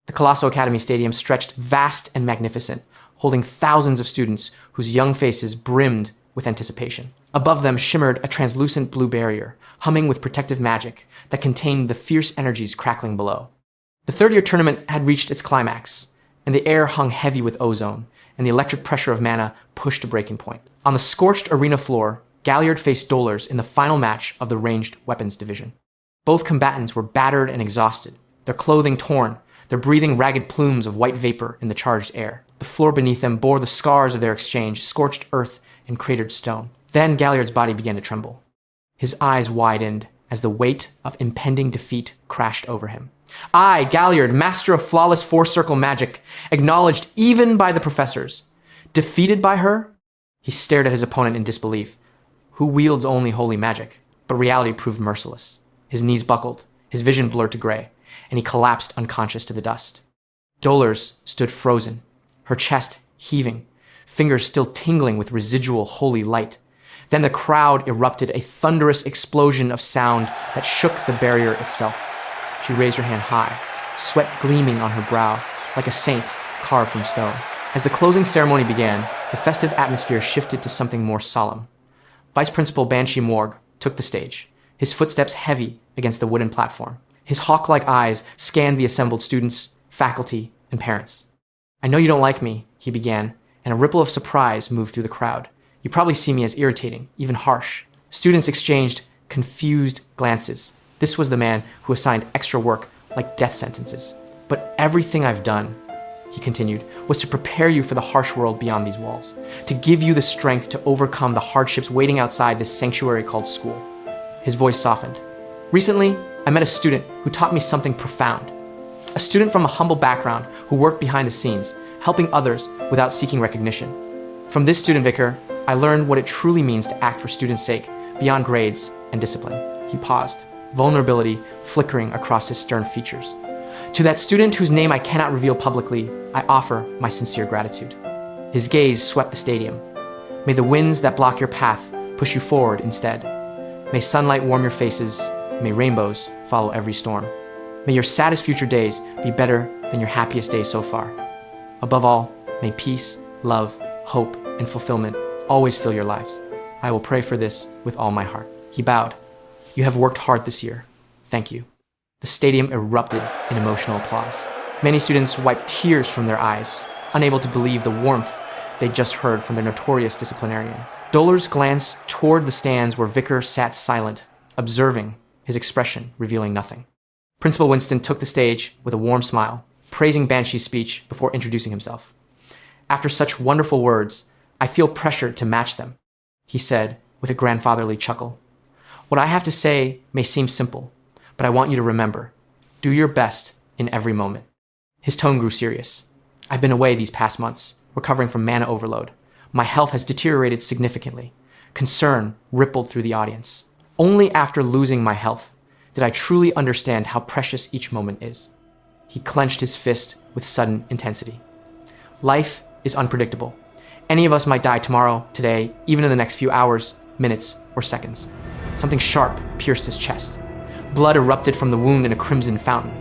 The Colossal Academy Stadium stretched vast and magnificent, holding thousands of students whose young faces brimmed with anticipation. Above them shimmered a translucent blue barrier, humming with protective magic that contained the fierce energies crackling below. The third-year tournament had reached its climax, and the air hung heavy with ozone, and the electric pressure of mana pushed a breaking point. On the scorched arena floor, Galliard faced Dolers in the final match of the ranged weapons division. Both combatants were battered and exhausted, their clothing torn, their breathing ragged plumes of white vapor in the charged air. The floor beneath them bore the scars of their exchange, scorched earth and cratered stone. Then Galliard's body began to tremble. His eyes widened as the weight of impending defeat crashed over him. I, Galliard, master of flawless four-circle magic, acknowledged even by the professors, defeated by her? He stared at his opponent in disbelief, who wields only holy magic. But reality proved merciless. His knees buckled, his vision blurred to gray, and he collapsed unconscious to the dust. Dolers stood frozen, her chest heaving, fingers still tingling with residual holy light. Then the crowd erupted, a thunderous explosion of sound that shook the barrier itself. She raised her hand high, sweat gleaming on her brow, like a saint carved from stone. As the closing ceremony began, the festive atmosphere shifted to something more solemn. Vice Principal Banshee Morg took the stage, his footsteps heavy against the wooden platform. His hawk-like eyes scanned the assembled students, faculty, and parents. I know you don't like me, he began, and a ripple of surprise moved through the crowd. You probably see me as irritating, even harsh. Students exchanged confused glances. This was the man who assigned extra work like death sentences. But everything I've done, he continued, was to prepare you for the harsh world beyond these walls, to give you the strength to overcome the hardships waiting outside this sanctuary called school. His voice softened. Recently, I met a student who taught me something profound. A student from a humble background who worked behind the scenes, helping others without seeking recognition. From this student, Vikir, I learned what it truly means to act for students' sake, beyond grades and discipline. He paused, vulnerability flickering across his stern features. To that student whose name I cannot reveal publicly, I offer my sincere gratitude. His gaze swept the stadium. May the winds that block your path push you forward instead. May sunlight warm your faces. May rainbows follow every storm. May your saddest future days be better than your happiest days so far. Above all, may peace, love, hope, and fulfillment always fill your lives. I will pray for this with all my heart. He bowed. You have worked hard this year. Thank you. The stadium erupted in emotional applause. Many students wiped tears from their eyes, unable to believe the warmth they'd just heard from their notorious disciplinarian. Dolers glanced toward the stands where Vikir sat silent, observing, his expression revealing nothing. Principal Winston took the stage with a warm smile, praising Banshee's speech before introducing himself. After such wonderful words, I feel pressured to match them, he said with a grandfatherly chuckle. What I have to say may seem simple, but I want you to remember, do your best in every moment. His tone grew serious. I've been away these past months, recovering from mana overload. My health has deteriorated significantly. Concern rippled through the audience. Only after losing my health did I truly understand how precious each moment is. He clenched his fist with sudden intensity. Life is unpredictable. Any of us might die tomorrow, today, even in the next few hours, minutes, or seconds. Something sharp pierced his chest. Blood erupted from the wound in a crimson fountain.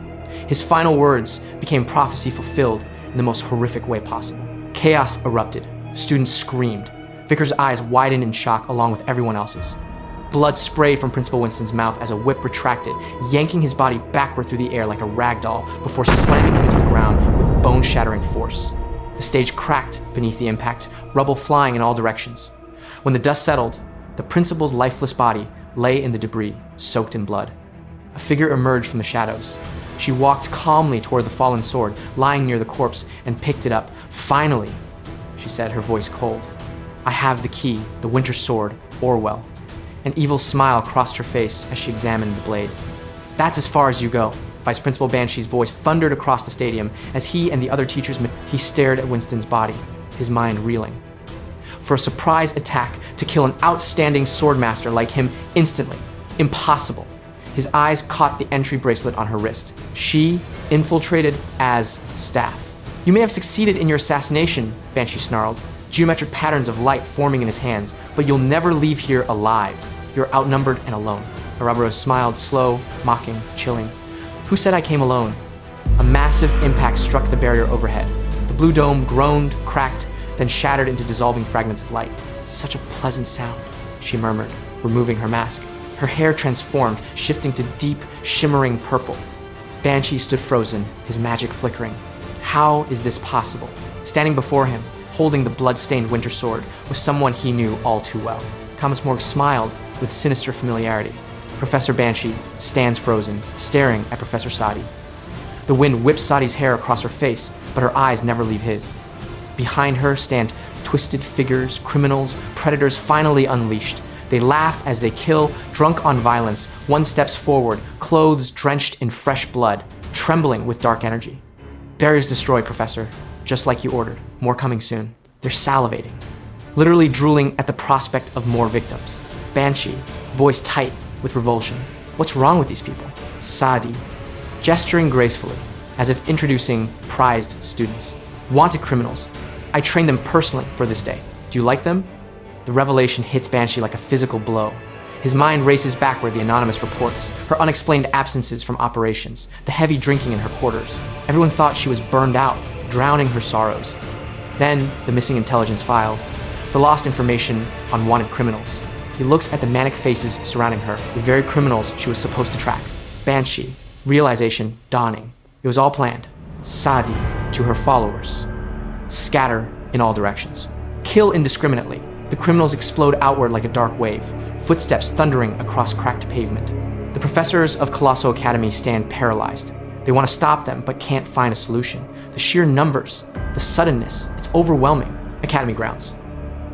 His final words became prophecy fulfilled in the most horrific way possible. Chaos erupted. Students screamed. Vikir's eyes widened in shock along with everyone else's. Blood sprayed from Principal Winston's mouth as a whip retracted, yanking his body backward through the air like a rag doll before slamming him into the ground with bone-shattering force. The stage cracked beneath the impact, rubble flying in all directions. When the dust settled, the principal's lifeless body lay in the debris, soaked in blood. A figure emerged from the shadows. She walked calmly toward the fallen sword, lying near the corpse, and picked it up. Finally, she said, her voice cold. I have the key, the winter sword, Orwell. An evil smile crossed her face as she examined the blade. That's as far as you go. Vice Principal Banshee's voice thundered across the stadium as he and the other teachers he stared at Winston's body, his mind reeling. For a surprise attack to kill an outstanding swordmaster like him instantly. Impossible. His eyes caught the entry bracelet on her wrist. She infiltrated as staff. You may have succeeded in your assassination, Banshee snarled, geometric patterns of light forming in his hands, but you'll never leave here alive. You're outnumbered and alone. Ouroboros smiled, slow, mocking, chilling. Who said I came alone? A massive impact struck the barrier overhead. The blue dome groaned, cracked, then shattered into dissolving fragments of light. Such a pleasant sound, she murmured, removing her mask. Her hair transformed, shifting to deep, shimmering purple. Banshee stood frozen, his magic flickering. How is this possible? Standing before him, holding the blood-stained winter sword, was someone he knew all too well. Kamasmorg smiled with sinister familiarity. Professor Banshee stands frozen, staring at Professor Sadi. The wind whips Sadi's hair across her face, but her eyes never leave his. Behind her stand twisted figures, criminals, predators finally unleashed. They laugh as they kill, drunk on violence. One steps forward, clothes drenched in fresh blood, trembling with dark energy. Barriers destroyed, Professor, just like you ordered. More coming soon. They're salivating, literally drooling at the prospect of more victims. Banshee, voice tight with revulsion. What's wrong with these people? Sadi, gesturing gracefully, as if introducing prized students. Wanted criminals. I trained them personally for this day. Do you like them? The revelation hits Banshee like a physical blow. His mind races backward the anonymous reports, her unexplained absences from operations, the heavy drinking in her quarters. Everyone thought she was burned out, drowning her sorrows. Then, the missing intelligence files, the lost information on wanted criminals. He looks at the manic faces surrounding her, the very criminals she was supposed to track. Banshee, realization dawning. It was all planned. Sadi, to her followers. Scatter in all directions. Kill indiscriminately. The criminals explode outward like a dark wave, footsteps thundering across cracked pavement. The professors of Colossal Academy stand paralyzed. They want to stop them, but can't find a solution. The sheer numbers, the suddenness, it's overwhelming. Academy grounds.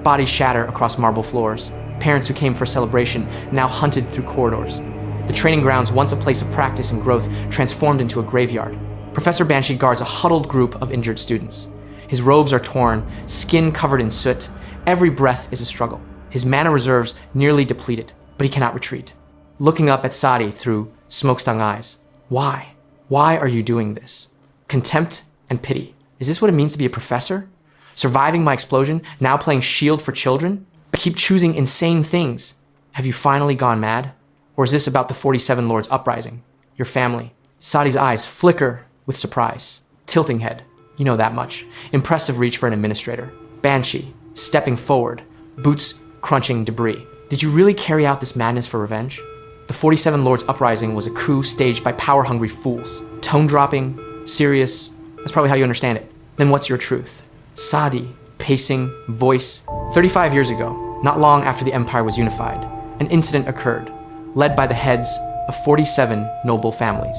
Bodies shatter across marble floors. Parents who came for a celebration now hunted through corridors. The training grounds, once a place of practice and growth, transformed into a graveyard. Professor Banshee guards a huddled group of injured students. His robes are torn, skin covered in soot. Every breath is a struggle. His mana reserves nearly depleted, but he cannot retreat. Looking up at Sadi through smoke-stung eyes. Why? Why are you doing this? Contempt and pity. Is this what it means to be a professor? Surviving my explosion, now playing shield for children? But keep choosing insane things. Have you finally gone mad? Or is this about the 47 Lords uprising? Your family? Sadi's eyes flicker with surprise. Tilting head. You know that much. Impressive reach for an administrator. Banshee, stepping forward, boots crunching debris. Did you really carry out this madness for revenge? The 47 Lords uprising was a coup staged by power-hungry fools. Tone-dropping, serious. That's probably how you understand it. Then what's your truth? Sadi, pacing, voice. 35 years ago, not long after the Empire was unified, an incident occurred, led by the heads of 47 noble families.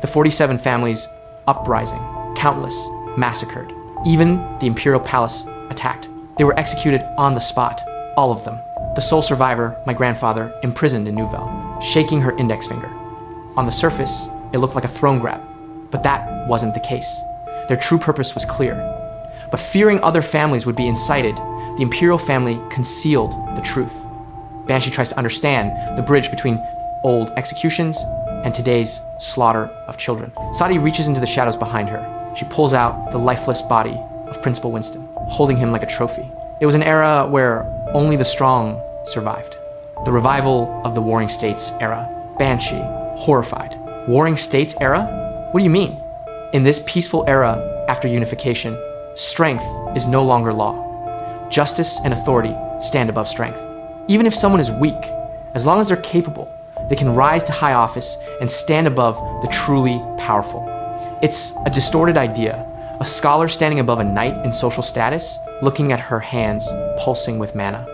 The 47 families uprising, countless, massacred. Even the Imperial Palace attacked. They were executed on the spot, all of them. The sole survivor, my grandfather, imprisoned in Nouvelle, shaking her index finger. On the surface, it looked like a throne grab, but that wasn't the case. Their true purpose was clear. But fearing other families would be incited, the Imperial family concealed the truth. Banshee tries to understand the bridge between old executions and today's slaughter of children. Sadi reaches into the shadows behind her. She pulls out the lifeless body of Principal Winston, holding him like a trophy. It was an era where only the strong survived. The revival of the Warring States era. Banshee, horrified. Warring States era? What do you mean? In this peaceful era after unification, strength is no longer law. Justice and authority stand above strength. Even if someone is weak, as long as they're capable, they can rise to high office and stand above the truly powerful. It's a distorted idea, a scholar standing above a knight in social status, looking at her hands pulsing with mana.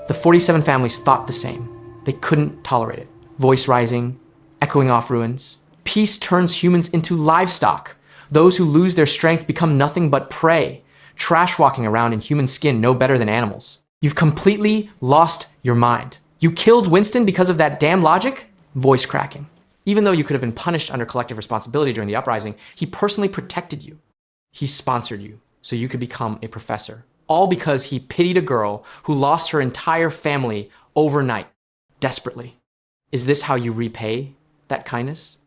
The 47 families thought the same. They couldn't tolerate it. Voice rising, echoing off ruins. Peace turns humans into livestock. Those who lose their strength become nothing but prey, trash walking around in human skin no better than animals. You've completely lost your mind. You killed Winston because of that damn logic? Voice cracking. Even though you could have been punished under collective responsibility during the uprising, he personally protected you. He sponsored you so you could become a professor. All because he pitied a girl who lost her entire family overnight, desperately. Is this how you repay that kindness?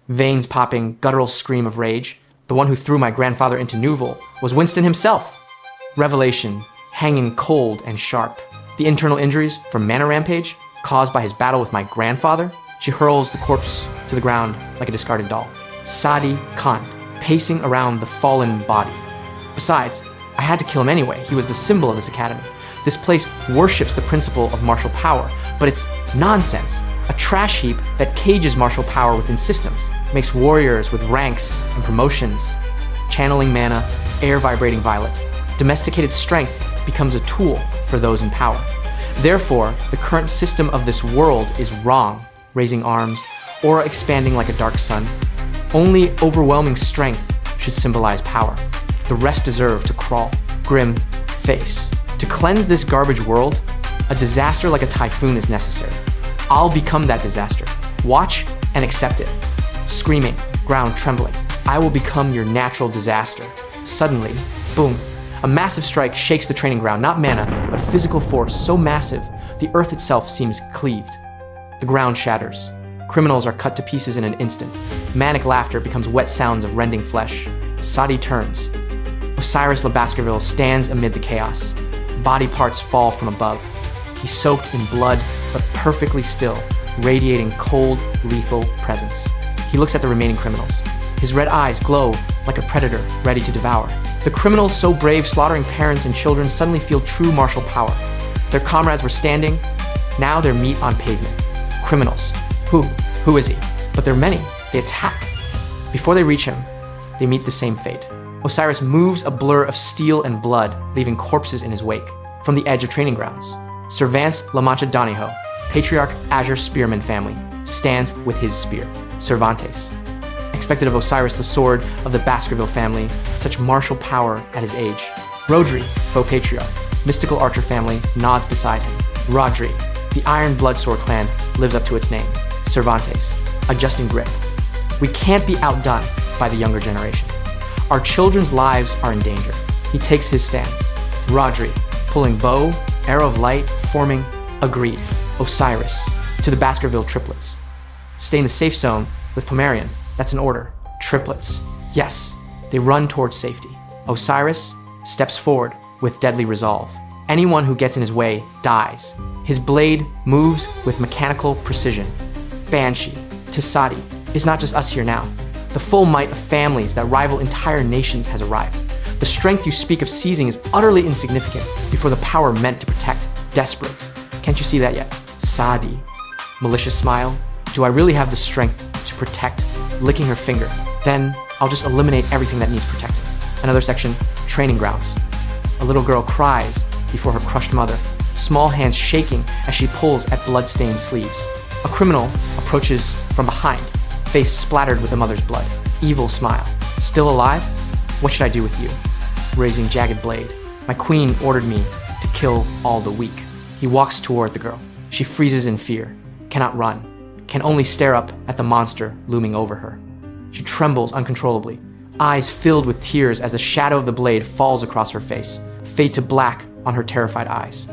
Veins popping, guttural scream of rage. The one who threw my grandfather into Nouvelle was Winston himself. Revelation, hanging cold and sharp. The internal injuries from mana rampage caused by his battle with my grandfather. She hurls the corpse to the ground like a discarded doll. Sadi Khan, pacing around the fallen body. Besides, I had to kill him anyway. He was the symbol of this academy. This place worships the principle of martial power, but it's nonsense. A trash heap that cages martial power within systems, makes warriors with ranks and promotions, channeling mana, air vibrating violet. Domesticated strength becomes a tool for those in power. Therefore, the current system of this world is wrong, raising arms, aura expanding like a dark sun. Only overwhelming strength should symbolize power. The rest deserve to crawl, grim, face. To cleanse this garbage world, a disaster like a typhoon is necessary. I'll become that disaster. Watch and accept it. Screaming, ground trembling. I will become your natural disaster. Suddenly, boom. A massive strike shakes the training ground, not mana, but physical force so massive, the earth itself seems cleaved. The ground shatters. Criminals are cut to pieces in an instant. Manic laughter becomes wet sounds of rending flesh. Sadi turns. Osiris Le Baskerville stands amid the chaos. Body parts fall from above. He's soaked in blood, but perfectly still, radiating cold, lethal presence. He looks at the remaining criminals. His red eyes glow like a predator ready to devour. The criminals so brave, slaughtering parents and children, suddenly feel true martial power. Their comrades were standing, now they're meat on pavement. Criminals. Who is he? But there are many. They attack. Before they reach him, they meet the same fate. Osiris moves a blur of steel and blood, leaving corpses in his wake. From the edge of training grounds, Servance La Mancha Doniho, Patriarch Azure Spearman family, stands with his spear. Cervantes. Expected of Osiris, the sword of the Baskerville family, such martial power at his age. Rodri, faux patriarch, mystical archer family, nods beside him. Rodri, the Iron Bloodsword clan, lives up to its name. Cervantes, adjusting grip. We can't be outdone by the younger generation. Our children's lives are in danger. He takes his stance. Rodri, pulling bow, arrow of light, forming, agreed. Osiris, to the Baskerville triplets. Stay in the safe zone with Pomerian. That's an order. Triplets. Yes, they run towards safety. Osiris steps forward with deadly resolve. Anyone who gets in his way dies. His blade moves with mechanical precision. Banshee, Tisadi, is not just us here now. The full might of families that rival entire nations has arrived. The strength you speak of seizing is utterly insignificant before the power meant to protect. Desperate. Can't you see that yet? Sadi. Malicious smile. Do I really have the strength to protect? Licking her finger. Then I'll just eliminate everything that needs protecting. Another section, training grounds. A little girl cries before her crushed mother, small hands shaking as she pulls at blood-stained sleeves. A criminal approaches from behind, face splattered with the mother's blood. Evil smile. Still alive? What should I do with you? Raising jagged blade. My queen ordered me to kill all the weak. He walks toward the girl. She freezes in fear, cannot run, can only stare up at the monster looming over her. She trembles uncontrollably, eyes filled with tears as the shadow of the blade falls across her face, fade to black on her terrified eyes.